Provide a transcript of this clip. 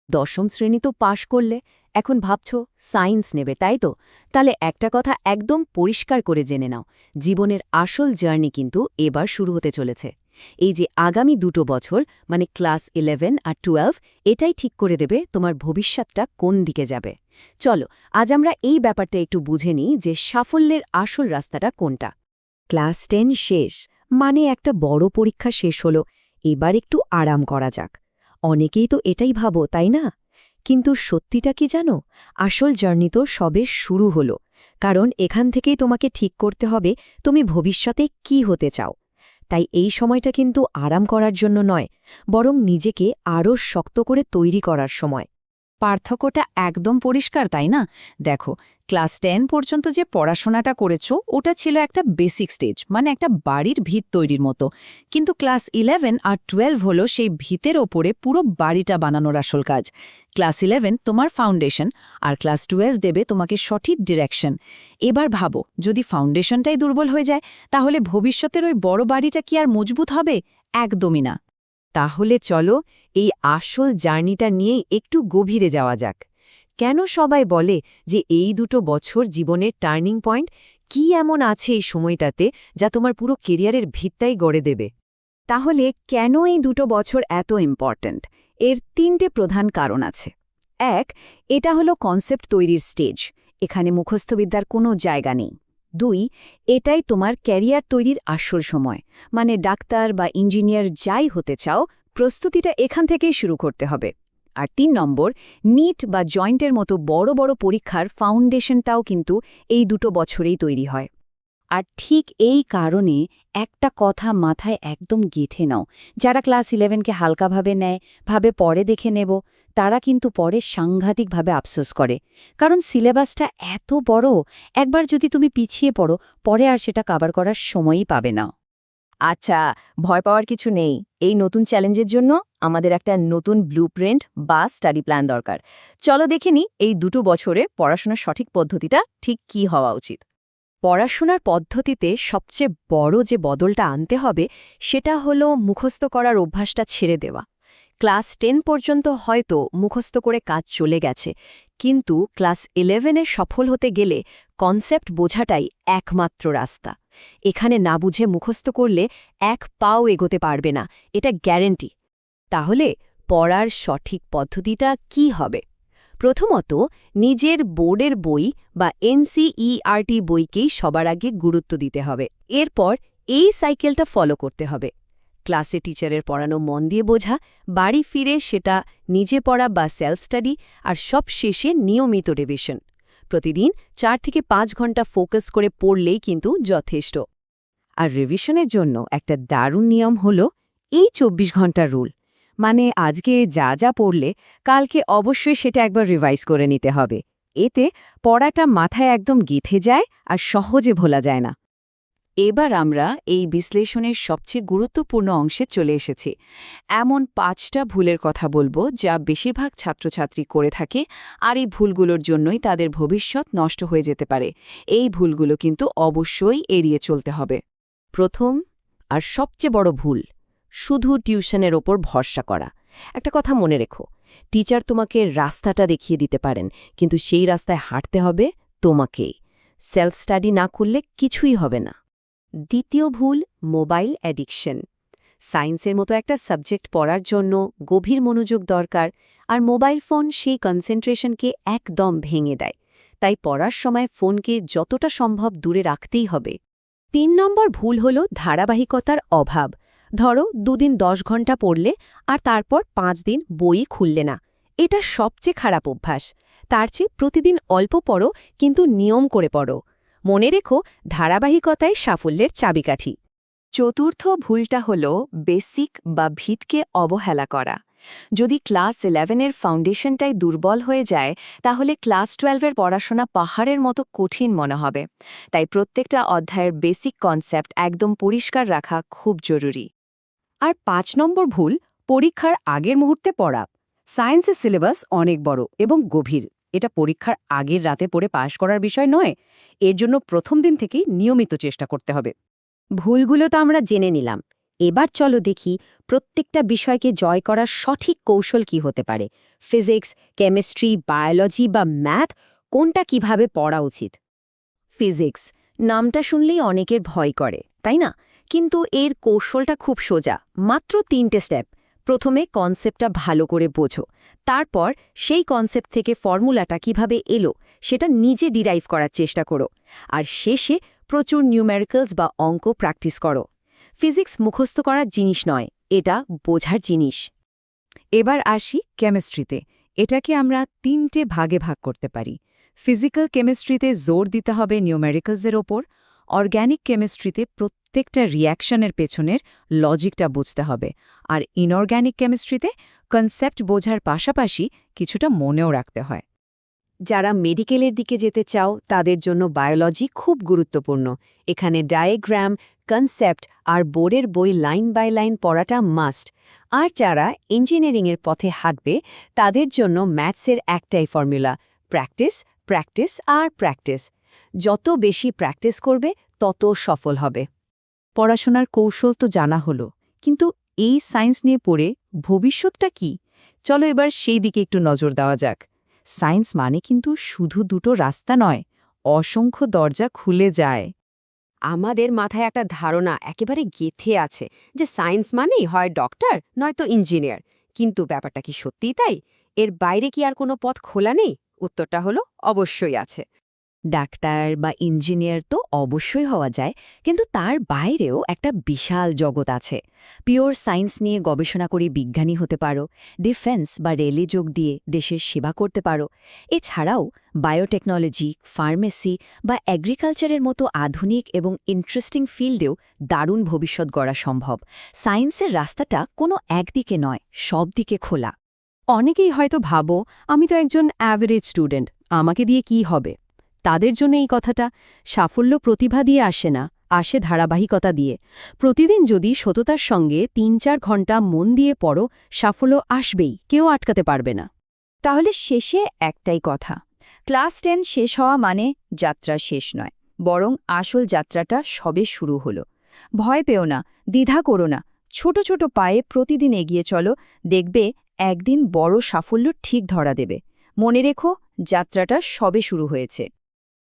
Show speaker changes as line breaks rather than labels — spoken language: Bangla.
দশম শ্রেণী তো পাশ করলে, এখন ভাবছো সায়েন্স নেবে, তাই তো? তাহলে একটা কথা একদম পরিষ্কার করে জেনে নাও, জীবনের আসল জার্নি কিন্তু এবার শুরু হতে চলেছে। এই যে আগামী 2 বছর, মানে ক্লাস 11 আর 12, এটাই ঠিক করে দেবে তোমার ভবিষ্যৎটা কোন দিকে যাবে। চলো, আজ আমরা এই ব্যাপারটা একটু বুঝে নিই যে সাফল্যের আসল রাস্তাটা কোনটা। ক্লাস 10 শেষ, মানে একটা বড় পরীক্ষা শেষ হলো, এবার একটু আরাম করা যাক। অনেকেই তো এটাই ভাবো, তাই না? কিন্তু সত্যিটা কি জানো? আসল জার্নি তো সবে শুরু হলো। কারণ এখান থেকেই তোমাকে ঠিক করতে হবে তুমি ভবিষ্যতে কি হতে চাও। তাই এই সময়টা কিন্তু আরাম করার জন্য নয়, বরং নিজেকে আরও শক্ত করে তৈরি করার সময়।
পার্থক্যটা একদম পরিষ্কার, তাই না? দেখো, ক্লাস 10 পর্যন্ত যে পড়াশোনাটা করেছো ওটা ছিল একটা বেসিক স্টেজ, মানে একটা বাড়ির ভিত তৈরির মতো। কিন্তু ক্লাস 11 আর 12 হলো সেই ভিতের ওপরে পুরো বাড়িটা বানানোর আসল কাজ। ক্লাস 11 তোমার ফাউন্ডেশন, আর ক্লাস 12 দেবে তোমাকে সঠিক ডিরেকশন। এবার ভাবো, যদি ফাউন্ডেশনটাই দুর্বল হয়ে যায়, তাহলে ভবিষ্যতের ওই বড় বাড়িটা কি আর মজবুত হবে? একদমই না।
তাহলে চলো এই আসল জার্নিটা নিয়েই একটু গভীরে যাওয়া যাক। কেন সবাই বলে যে এই 2 বছর জীবনের টার্নিং পয়েন্ট? কি এমন আছে এই সময়টাতে যা তোমার পুরো কেরিয়ারের ভিত্তাই গড়ে দেবে? তাহলে কেন এই 2 বছর এত ইম্পর্ট্যান্ট? এর 3টে প্রধান কারণ আছে। 1, এটা হলো কনসেপ্ট তৈরির স্টেজ। এখানে মুখস্থবিদ্যার কোনো জায়গা নেই। 2, এটাই তোমার ক্যারিয়ার তৈরির আসল সময়, মানে ডাক্তার বা ইঞ্জিনিয়ার যাই হতে চাও, প্রস্তুতিটা এখান থেকেই শুরু করতে হবে। আর 3 নম্বর, নিট বা জয়েন্টের মতো বড় বড় পরীক্ষার ফাউন্ডেশনটাও কিন্তু এই 2 বছরেই তৈরি হয়। আর ঠিক এই কারণে একটা কথা মাথায় একদম গেঁথে নাও, যারা ক্লাস 11কে হালকাভাবে নেয়, ভাবে পরে দেখে নেব, তারা কিন্তু পরে সাংঘাতিকভাবে আফসোস করে। কারণ সিলেবাসটা এত বড়, একবার যদি তুমি পিছিয়ে পড়ো, পরে আর সেটা কভার করার সময়ই পাবে না। আচ্ছা, ভয় পাওয়ার কিছু নেই। এই নতুন চ্যালেঞ্জের জন্য আমাদের একটা নতুন ব্লুপ্রিন্ট বা স্টাডি প্ল্যান দরকার। চলো দেখে নিই এই 2 বছরে পড়াশোনার সঠিক পদ্ধতিটা ঠিক কী হওয়া উচিত। পড়াশোনার পদ্ধতিতে সবচেয়ে বড় যে বদলটা আনতে হবে সেটা হলো মুখস্থ করার অভ্যাসটা ছেড়ে দেওয়া। ক্লাস 10 পর্যন্ত হয়তো মুখস্থ করে কাজ চলে গেছে, কিন্তু ক্লাস 11-এ সফল হতে গেলে কনসেপ্ট বোঝাটাই একমাত্র রাস্তা। এখানে না বুঝে মুখস্থ করলে এক পাও এগোতে পারবে না, এটা গ্যারেন্টি। তাহলে পড়ার সঠিক পদ্ধতিটা কি হবে? প্রথমত, নিজের বোর্ডের বই বা এনসিইআরটি বইকেই সবার আগে গুরুত্ব দিতে হবে। এরপর এই সাইকেলটা ফলো করতে হবে। ক্লাসে টিচারের পড়ানো মন দিয়ে বোঝা, বাড়ি ফিরে সেটা নিজে পড়া বা সেলফ স্টাডি, আর সব শেষে নিয়মিত রিভিশন। প্রতিদিন 4 থেকে 5 ঘন্টা ফোকাস করে পড়লেই কিন্তু যথেষ্ট। আর রিভিশনের জন্য একটা দারুণ নিয়ম হলো এই 24 ঘন্টার রুল। মানে আজকে যা যা পড়লে কালকে অবশ্যই সেটা একবার রিভাইজ করে নিতে হবে। এতে পড়াটা মাথায় একদম গেঁথে যায় আর সহজে ভোলা যায় না। এবার আমরা এই বিশ্লেষণের সবচেয়ে গুরুত্বপূর্ণ অংশে চলে এসেছি। এমন 5টা ভুলের কথা বলবো যা বেশিরভাগ ছাত্রছাত্রী করে থাকে, আর এই ভুলগুলোর জন্যই তাদের ভবিষ্যৎ নষ্ট হয়ে যেতে পারে। এই ভুলগুলো কিন্তু অবশ্যই এড়িয়ে চলতে হবে। প্রথম আর সবচেয়ে বড় ভুল, শুধু টিউশনের ওপর ভরসা করা। একটা কথা মনে রেখো, টিচার তোমাকে রাস্তাটা দেখিয়ে দিতে পারেন, কিন্তু সেই রাস্তায় হাঁটতে হবে তোমাকেই। সেলফ স্টাডি না করলে কিছুই হবে না। দ্বিতীয় ভুল, মোবাইল অ্যাডিকশন। সায়েন্সের মতো একটা সাবজেক্ট পড়ার জন্য গভীর মনোযোগ দরকার, আর মোবাইল ফোন সেই কনসেন্ট্রেশনকে একদম ভেঙে দেয়। তাই পড়ার সময় ফোনকে যতটা সম্ভব দূরে রাখতেই হবে। 3 নম্বর ভুল হল ধারাবাহিকতার অভাব। ধরো 2 দিন 10 ঘন্টা পড়লে আর তারপর 5 দিন বই খুললে না। এটা সবচেয়ে খারাপ অভ্যাস। তার চেয়ে প্রতিদিন অল্প পড়ো, কিন্তু নিয়ম করে পড়ো। মনে রেখো, ধারাবাহিকতাই সাফল্যের চাবিকাঠি। চতুর্থ ভুলটা হল বেসিক বা ভিতকে অবহেলা করা। যদি ক্লাস 11-এর ফাউন্ডেশনটাই দুর্বল হয়ে যায়, তাহলে ক্লাস 12-এর পড়াশোনা পাহাড়ের মতো কঠিন মনে হবে। তাই প্রত্যেকটা অধ্যায়ের বেসিক কনসেপ্ট একদম পরিষ্কার রাখা খুব জরুরি। আর 5 নম্বর ভুল, পরীক্ষার আগের মুহূর্তে পড়া। সায়েন্সের সিলেবাস অনেক বড় এবং গভীর। এটা পরীক্ষার আগের রাতে পড়ে পাশ করার বিষয় নয়। এর জন্য প্রথম দিন থেকেই নিয়মিত চেষ্টা করতে হবে। ভুলগুলো তো আমরা জেনে নিলাম,
এবার চলো দেখি প্রত্যেকটা বিষয়কে জয় করার সঠিক কৌশল কি হতে পারে। ফিজিক্স, কেমিস্ট্রি, বায়োলজি বা ম্যাথ কোনটা কিভাবে পড়া উচিত?
ফিজিক্স নামটা শুনলেই অনেকের ভয় করে, তাই না? কিন্তু এর কৌশলটা খুব সোজা, মাত্র 3টে স্টেপ। প্রথমে কনসেপ্টটা ভালো করে বোঝো, তারপর সেই কনসেপ্ট থেকে ফর্মুলাটা কিভাবে এলো সেটা নিজে ডিরাইভ করার চেষ্টা করো, আর শেষে প্রচুর নিউমেরিক্যালস বা অঙ্ক প্র্যাকটিস করো। ফিজিক্স মুখস্থ করার জিনিস নয়, এটা বোঝার জিনিস।
এবার আসি কেমিস্ট্রিতে। এটাকে আমরা 3টে ভাগে ভাগ করতে পারি। ফিজিক্যাল কেমিস্ট্রিতে জোর দিতে হবে নিউমেরিক্যালসের ওপর, অর্গ্যানিক কেমিস্ট্রিতে প্রত্যেকটা রিঅ্যাকশনের পেছনের লজিকটা বুঝতে হবে, আর ইনঅর্গ্যানিক কেমিস্ট্রিতে কনসেপ্ট বোঝার পাশাপাশি কিছুটা মনেও রাখতে হয়।
যারা মেডিকেলের দিকে যেতে চাও তাদের জন্য বায়োলজি খুব গুরুত্বপূর্ণ। এখানে ডায়াগ্রাম, কনসেপ্ট আর বোর্ডের বই লাইন বাই লাইন পড়াটা মাস্ট। আর যারা ইঞ্জিনিয়ারিংয়ের পথে হাঁটবে তাদের জন্য ম্যাথসের একটাই ফর্মুলা: প্র্যাকটিস, প্র্যাকটিস আর প্র্যাকটিস। যত বেশি প্র্যাকটিস করবে তত সফল হবে।
পড়াশোনার কৌশল তো জানা হলো, কিন্তু এই সায়েন্স নিয়ে পড়ে ভবিষ্যৎটা কি? চলো এবার সেই দিকে একটু নজর দেওয়া যাক। সায়েন্স মানে কিন্তু শুধু দুটো রাস্তা নয়, অসংখ্য দরজা খুলে যায়।
আমাদের মাথায় একটা ধারণা একেবারে গেঁথে আছে যে সায়েন্স মানেই হয় ডক্টর নয়তো ইঞ্জিনিয়ার। কিন্তু ব্যাপারটা কি সত্যিই তাই? এর বাইরে কি আর কোনো পথ খোলা নেই? উত্তরটা হলো অবশ্যই আছে।
ডাক্তার বা ইঞ্জিনিয়ার তো অবশ্যই হওয়া যায়, কিন্তু তার বাইরেও একটা বিশাল জগৎ আছে। পিওর সায়েন্স নিয়ে গবেষণা করে বিজ্ঞানী হতে পারো, ডিফেন্স বা রেলে যোগ দিয়ে দেশের সেবা করতে পারো। এছাড়াও বায়োটেকনোলজি, ফার্মেসি বা এগ্রিকালচারের মতো আধুনিক এবং ইন্টারেস্টিং ফিল্ডেও দারুণ ভবিষ্যৎ গড়া সম্ভব। সায়েন্সের রাস্তাটা কোনো একদিকে নয়, সব দিকে খোলা।
অনেকেই হয়তো ভাবো, আমি তো একজন অ্যাভারেজ স্টুডেন্ট, আমাকে দিয়ে কি হবে? তাদের জন্য এই কথাটা, সাফল্য প্রতিভা দিয়ে আসে না, আসে ধারাবাহিকতা দিয়ে। প্রতিদিন যদি সততার সঙ্গে ৩-৪ ঘন্টা মন দিয়ে পড়ো, সাফল্য আসবেই, কেউ আটকাতে পারবে না।
তাহলে শেষে একটাই কথা, ক্লাস 10 শেষ হওয়া মানে যাত্রা শেষ নয়, বরং আসল যাত্রাটা সবে শুরু হলো। ভয় পেও না, দ্বিধা করো না, ছোট ছোট পায়ে প্রতিদিন এগিয়ে চলো, দেখবে একদিন বড় সাফল্য ঠিক ধরা দেবে। মনে রেখো, যাত্রাটা সবে শুরু হয়েছে।